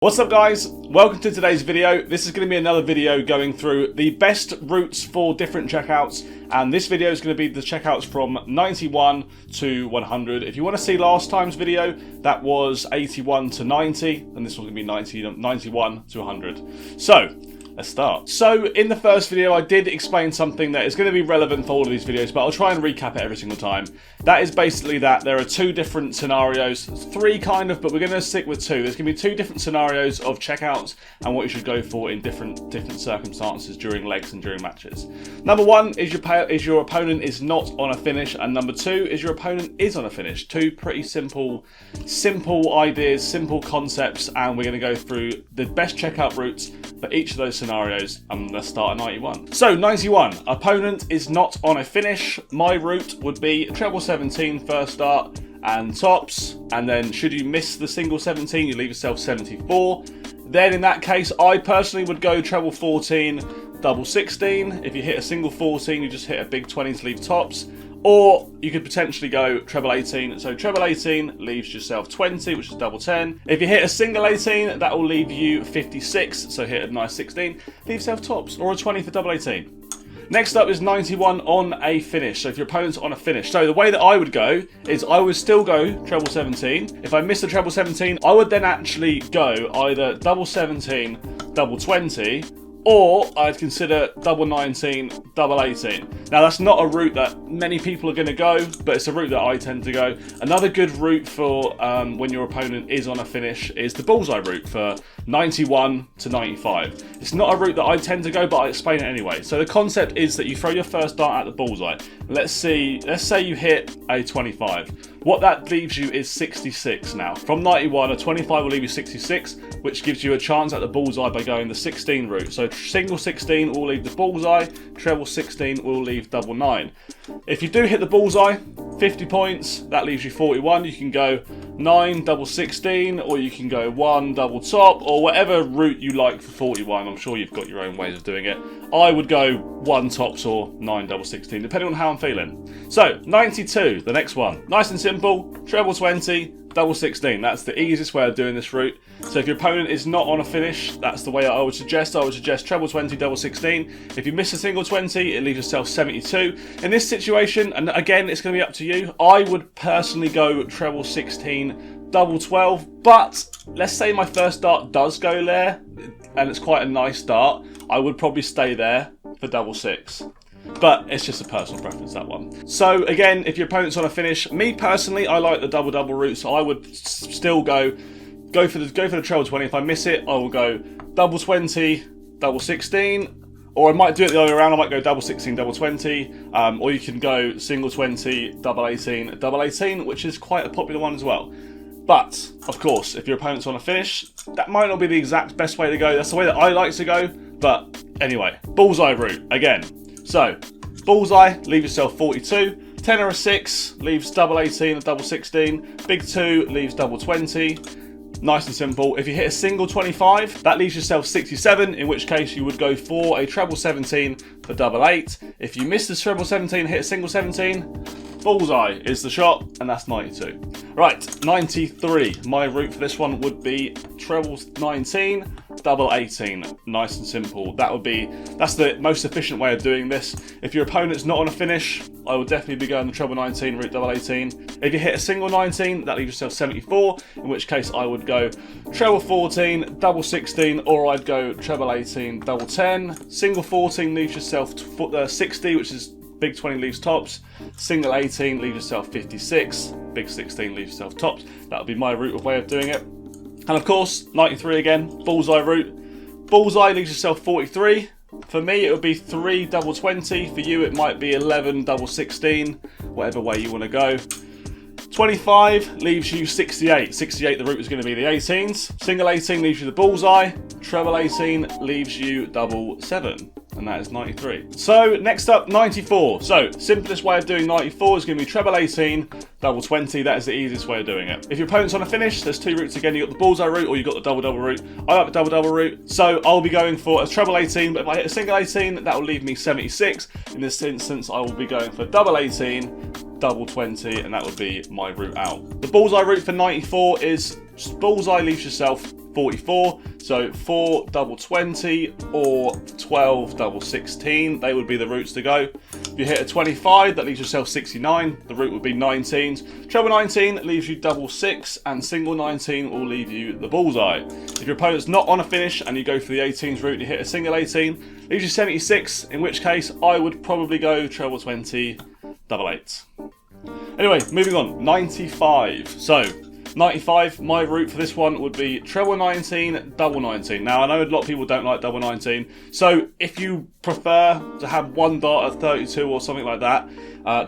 What's up guys, welcome to today's video. This is going to be another video going through the best routes for different checkouts, and this video is going to be the checkouts from 91 to 100. If you want to see last time's video, that was 81 to 90, and this one's going to be 91 to 100. So let's start. So in the first video I did explain something that is going to be relevant for all of these videos, but I'll try and recap it every single time. That is basically that there are two different scenarios, three kind of, but we're going to stick with two. There's going to be two different scenarios of checkouts and what you should go for in different circumstances during legs and during matches. Number one is your opponent is not on a finish, and number two is your opponent is on a finish. Two pretty simple ideas, simple concepts, and we're going to go through the best checkout routes for each of those scenarios. Let's start at 91. So 91, opponent is not on a finish. My route would be treble 17 first start and tops, and then should you miss the single 17, you leave yourself 74. Then in that case, I personally would go treble 14, double 16. If you hit a single 14, you just hit a big 20 to leave tops. Or you could potentially go treble 18. So treble 18 leaves yourself 20, which is double 10. If you hit a single 18, that will leave you 56. So hit a nice 16, leave yourself tops, or a 20 for double 18. Next up is 91 on a finish. So if your opponent's on a finish. So the way that I would go is I would still go treble 17. If I miss the treble 17, I would then actually go either double 17, double 20, or I'd consider double 19, double 18. Now that's not a route that many people are going to go, but it's a route that I tend to go. Another good route for when your opponent is on a finish is the bullseye route for 91 to 95. It's not a route that I tend to go, but I explain it anyway. So the concept is that you throw your first dart at the bullseye. Let's say you hit a 25. What that leaves you is 66 now. From 91, a 25 will leave you 66, which gives you a chance at the bullseye by going the 16 route. So single 16 will leave the bullseye, treble 16 will leave double 9. If you do hit the bullseye, 50 points, that leaves you 41. You can go 9 double 16, or you can go 1 double top, or whatever route you like for 41. I'm sure you've got your own ways of doing it. I would go 1 tops or 9 double 16, depending on how I'm feeling. So 92, the next one, nice and simple, treble 20, double 16. That's the easiest way of doing this route. So if your opponent is not on a finish, that's the way I would suggest. I would suggest treble 20, double 16. If you miss a single 20, it leaves yourself 72. In this situation, and again, it's going to be up to you, I would personally go treble 16, double 12. But let's say my first dart does go there, and it's quite a nice dart, I would probably stay there for double 6. But it's just a personal preference, that one. So again, if your opponent's on a finish, me personally, I like the double route, so I would still go for the treble 20. If I miss it, I will go double 20, double 16, or I might do it the other way around. I might go double 16, double 20, or you can go single 20, double 18, which is quite a popular one as well. But of course, if your opponent's on a finish, that might not be the exact best way to go. That's the way that I like to go. But anyway, bullseye route again. So, bullseye, leave yourself 42. 10 or a 6 leaves double 18 and double 16. Big 2 leaves double 20. Nice and simple. If you hit a single 25, that leaves yourself 67, in which case you would go for a treble 17 for double 8. If you miss the treble 17 and hit a single 17, bullseye is the shot, and that's 92. Right, 93. My route for this one would be treble 19, double 18. Nice and simple. That's the most efficient way of doing this. If your opponent's not on a finish, I would definitely be going the treble 19 route, double 18. If you hit a single 19, that leaves yourself 74, in which case I would go treble 14, double 16, or I'd go treble 18, double 10. Single 14 leaves yourself 60, which is big 20 leaves tops. Single 18 leaves yourself 56. Big 16 leaves yourself tops. That would be my route of way of doing it. And of course, 93 again, bullseye route. Bullseye leaves yourself 43. For me, it would be 3 double 20. For you, it might be 11 double 16. Whatever way you want to go. 25 leaves you 68. 68, the route is going to be the 18s. Single 18 leaves you the bullseye. Treble 18 leaves you double 7. And that is 93. So next up, 94. So simplest way of doing 94 is going to be treble 18, double 20. That is the easiest way of doing it. If your opponent's on a finish, there's two routes again. You got the bullseye route, or you got the double route. I like the double route, so I'll be going for a treble 18. But if I hit a single 18, that will leave me 76. In this instance, I will be going for double 18, double 20, and that would be my route out. The bullseye route for 94 is bullseye leaves yourself 44. So 4 double 20 or 12 double 16, they would be the routes to go. If you hit a 25, that leaves yourself 69. The route would be 19s. Treble 19 leaves you double 6, and single 19 will leave you the bullseye. If your opponent's not on a finish and you go for the 18s route, you hit a single 18, leaves you 76, in which case I would probably go treble 20, double 8. Anyway, moving on, 95. So 95, my route for this one would be treble 19, double 19. Now, I know a lot of people don't like double 19, so if you prefer to have one dart at 32 or something like that,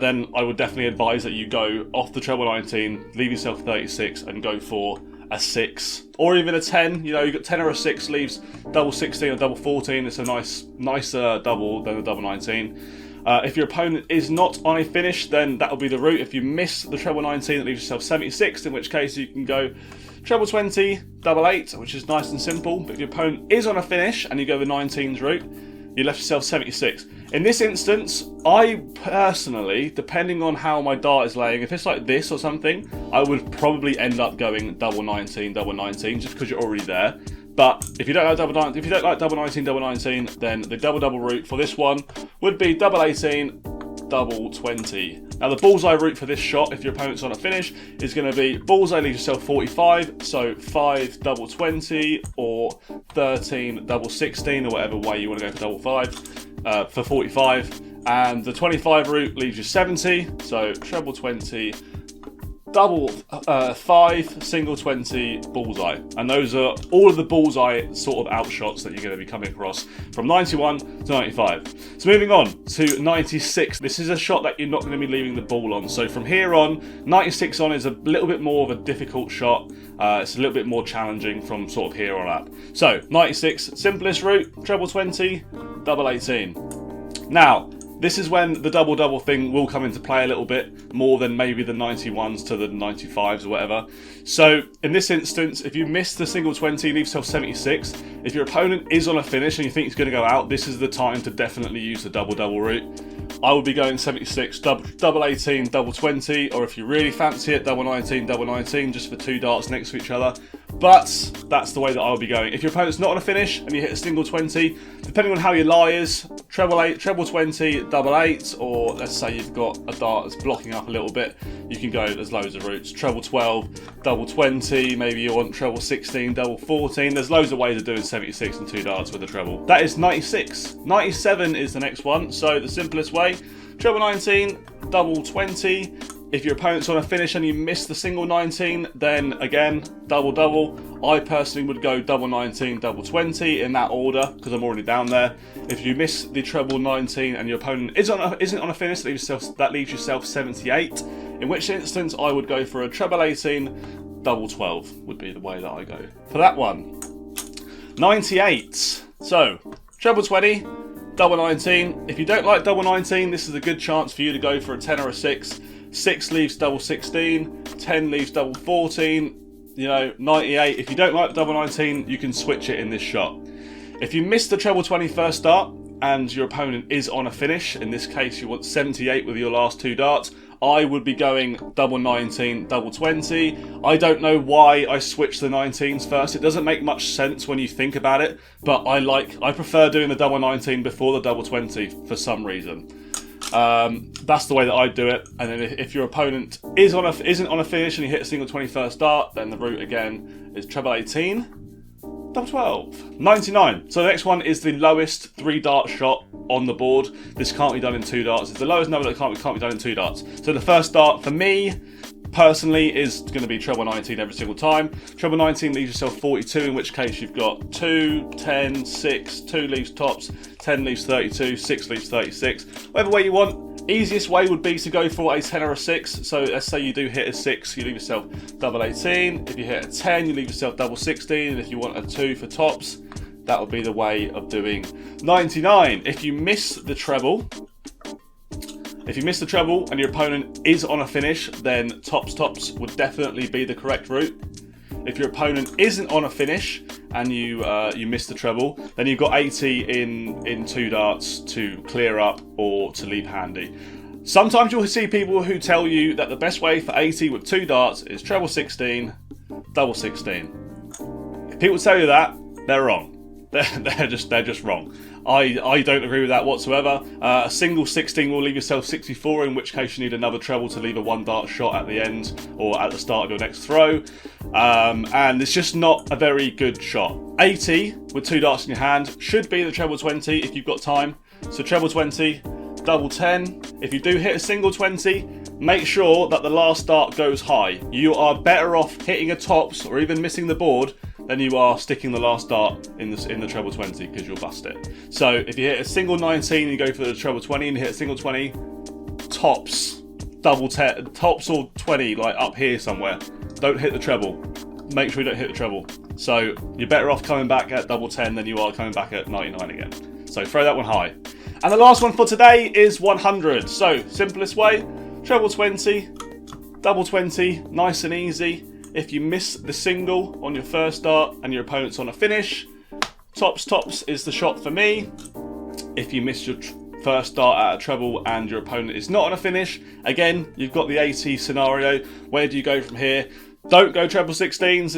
then I would definitely advise that you go off the treble 19, leave yourself 36, and go for a 6 or even a 10. You know, you've got 10 or a 6 leaves double 16 or double 14. It's a nicer double than a double 19. If your opponent is not on a finish, then that'll be the route. If you miss the treble 19, it leaves yourself 76, in which case you can go treble 20, double 8, which is nice and simple. But if your opponent is on a finish and you go the 19s route, you left yourself 76. In this instance, I personally, depending on how my dart is laying, if it's like this or something, I would probably end up going double 19, just because you're already there. But if you don't like double 19, double 19, then the double route for this one would be double 18, double 20. Now the bullseye route for this shot, if your opponent's on a finish, is going to be bullseye leaves yourself 45, so 5 double 20 or 13 double 16 or whatever way you want to go for double 5 for 45. And the 25 route leaves you 70, so treble 20, double 5, single 20, bullseye. And those are all of the bullseye sort of outshots that you're going to be coming across from 91 to 95. So moving on to 96. This is a shot that you're not going to be leaving the ball on. So from here on, 96 on is a little bit more of a difficult shot. It's a little bit more challenging from sort of here on up. So 96, simplest route, treble 20, double 18. Now, this is when the double thing will come into play a little bit more than maybe the 91s to the 95s or whatever. So in this instance, if you miss the single 20, leave yourself 76. If your opponent is on a finish and you think he's going to go out, this is the time to definitely use the double route. I would be going 76, double 18, double 20, or if you really fancy it, double 19, just for 2 darts next to each other. But that's the way that I would be going. If your opponent's not on a finish and you hit a single 20, depending on how your lie is, treble 8, treble 20, double 8, or let's say you've got a dart that's blocking up a little bit, you can go, there's loads of routes. Treble 12, double 20, maybe you want treble 16, double 14. There's loads of ways of doing 76 and 2 darts with a treble. That is 96. 97 is the next one, so the simplest way, treble 19, double 20. If your opponent's on a finish and you miss the single 19, then again, double. I personally would go double 19, double 20 in that order because I'm already down there. If you miss the treble 19 and your opponent isn't on a finish, that leaves yourself 78. In which instance, I would go for a treble 18, double 12 would be the way that I go for that one. 98. So treble 20, double 19. If you don't like double 19, this is a good chance for you to go for a 10 or a 6. 6 leaves double 16, 10 leaves double 14, you know, 98. If you don't like double 19, you can switch it in this shot. If you miss the treble 20 first dart and your opponent is on a finish, in this case you want 78 with your last 2 darts, I would be going double 19, double 20. I don't know why I switched the 19s first. It doesn't make much sense when you think about it, but I prefer doing the double 19 before the double 20 for some reason. That's the way that I do it. And then if your opponent isn't on a finish and you hit a single 21st dart, then the route again is treble 18, double 12. 99. So the next one is the lowest 3 dart shot on the board. This can't be done in 2 darts. It's the lowest number that can't be done in 2 darts. So the first dart for me personally is going to be treble 19 every single time. Treble 19 leaves yourself 42, in which case you've got 2, 10, 6, 2 leaves tops, 10 leaves 32, 6 leaves 36. Whatever way you want. Easiest way would be to go for a 10 or a 6. So let's say you do hit a 6, you leave yourself double 18. If you hit a 10, you leave yourself double 16. And if you want a 2 for tops, that would be the way of doing 99. If you miss the treble, and your opponent is on a finish, then tops would definitely be the correct route. If your opponent isn't on a finish and you miss the treble, then you've got 80 in 2 darts to clear up or to leave handy. Sometimes you'll see people who tell you that the best way for 80 with 2 darts is treble 16, double 16. People tell you that, they're wrong. They're just wrong. I don't agree with that whatsoever. A single 16 will leave yourself 64, in which case you need another treble to leave a 1 dart shot at the end or at the start of your next throw. And it's just not a very good shot. 80 with 2 darts in your hand should be the treble 20 if you've got time. So treble 20, double 10. If you do hit a single 20, make sure that the last dart goes high. You are better off hitting a tops or even missing the board than you are sticking the last dart in the treble 20, because you'll bust it. So if you hit a single 19 and you go for the treble 20 and hit a single 20, tops, double 10, tops or 20, like up here somewhere. Don't hit the treble. Make sure you don't hit the treble. So you're better off coming back at double 10 than you are coming back at 99 again. So throw that one high. And the last one for today is 100. So simplest way, treble 20, double 20, nice and easy. If you miss the single on your first dart and your opponent's on a finish, tops is the shot for me. If you miss your first dart at a treble and your opponent is not on a finish, again, you've got the 80 scenario. Where do you go from here? Don't go treble 16s,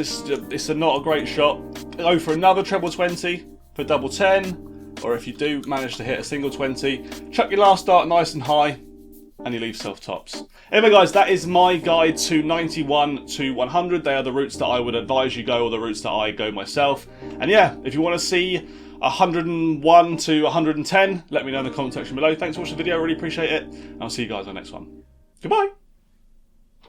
it's not a great shot. Go for another treble 20 for double 10, or if you do manage to hit a single 20, chuck your last dart nice and high, and you leave yourself tops. Anyway guys, that is my guide to 91 to 100. They are the routes that I would advise you go, or the routes that I go myself. And yeah, if you want to see 101 to 110, let me know in the comment section below. Thanks for watching the video, I really appreciate it. And I'll see you guys on the next one. Goodbye.